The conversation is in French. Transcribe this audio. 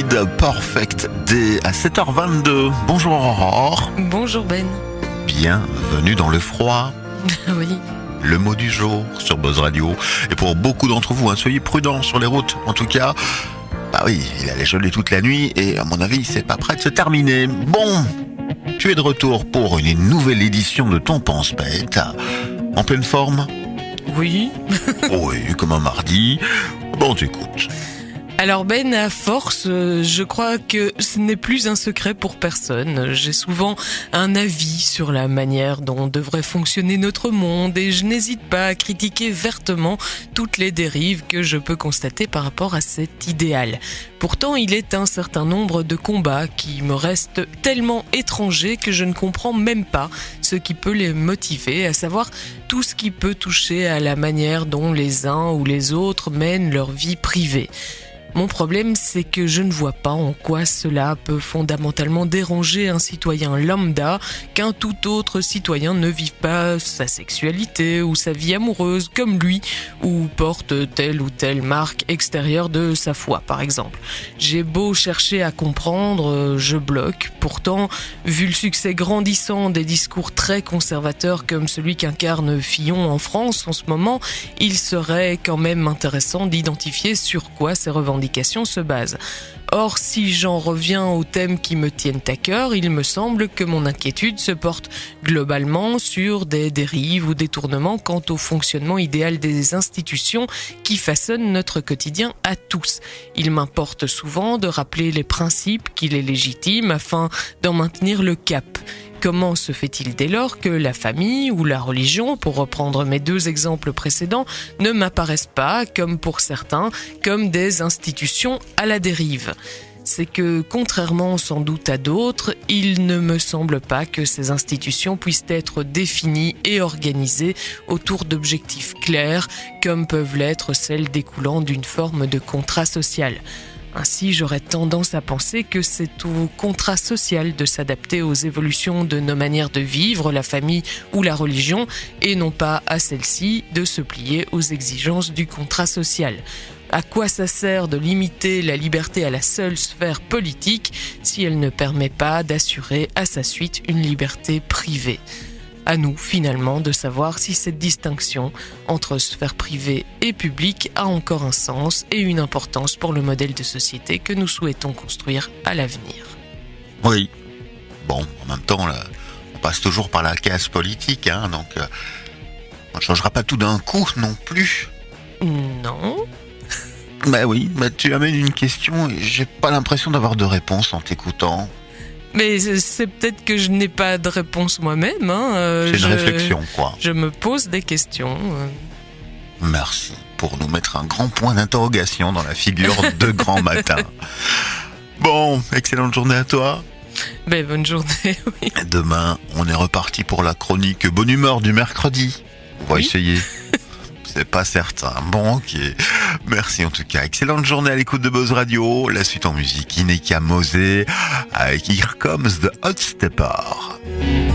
Kid, Perfect Day à 7h22. Bonjour Aurore. Bonjour Ben. Bienvenue dans le froid. Oui. Le mot du jour sur Buzz Radio. Et pour beaucoup d'entre vous, soyez prudents sur les routes. En tout cas, oui, il allait geler toute la nuit et à mon avis, c'est pas prêt de se terminer. Bon, tu es de retour pour une nouvelle édition de Ton Pense Bête. En pleine forme? Oui. Oui, comme un mardi. Bon, t'écoutes. Alors Ben, à force, je crois que ce n'est plus un secret pour personne. J'ai souvent un avis sur la manière dont devrait fonctionner notre monde et je n'hésite pas à critiquer vertement toutes les dérives que je peux constater par rapport à cet idéal. Pourtant, il est un certain nombre de combats qui me restent tellement étrangers que je ne comprends même pas ce qui peut les motiver, à savoir tout ce qui peut toucher à la manière dont les uns ou les autres mènent leur vie privée. Mon problème, c'est que je ne vois pas en quoi cela peut fondamentalement déranger un citoyen lambda qu'un tout autre citoyen ne vive pas sa sexualité ou sa vie amoureuse comme lui ou porte telle ou telle marque extérieure de sa foi, par exemple. J'ai beau chercher à comprendre, je bloque. Pourtant, vu le succès grandissant des discours très conservateurs comme celui qu'incarne Fillon en France en ce moment, il serait quand même intéressant d'identifier sur quoi ces revendications se basent. Or, si j'en reviens aux thèmes qui me tiennent à cœur, il me semble que mon inquiétude se porte globalement sur des dérives ou détournements quant au fonctionnement idéal des institutions qui façonnent notre quotidien à tous. Il m'importe souvent de rappeler les principes qui les légitiment afin d'en maintenir le cap. Comment se fait-il dès lors que la famille ou la religion, pour reprendre mes deux exemples précédents, ne m'apparaissent pas, comme pour certains, comme des institutions à la dérive ? C'est que, contrairement sans doute à d'autres, il ne me semble pas que ces institutions puissent être définies et organisées autour d'objectifs clairs, comme peuvent l'être celles découlant d'une forme de contrat social. Ainsi, j'aurais tendance à penser que c'est au contrat social de s'adapter aux évolutions de nos manières de vivre, la famille ou la religion, et non pas à celle-ci de se plier aux exigences du contrat social. À quoi ça sert de limiter la liberté à la seule sphère politique si elle ne permet pas d'assurer à sa suite une liberté privée ? À nous, finalement, de savoir si cette distinction entre sphère privée et publique a encore un sens et une importance pour le modèle de société que nous souhaitons construire à l'avenir. Oui. Bon, en même temps, là, on passe toujours par la case politique, donc on ne changera pas tout d'un coup non plus. Non. Oui, tu amènes une question et j'ai pas l'impression d'avoir de réponse en t'écoutant. Mais c'est peut-être que je n'ai pas de réponse moi-même. C'est une réflexion, quoi. Je me pose des questions. Merci pour nous mettre un grand point d'interrogation dans la figure de grand matin. Bon, excellente journée à toi. Bonne journée, oui. Demain, on est reparti pour la chronique Bonne Humeur du mercredi. On va essayer. C'est pas certain. Bon, ok. Merci en tout cas. Excellente journée à l'écoute de Buzz Radio. La suite en musique, Ineka Mosé avec Here Comes the Hot Stepper.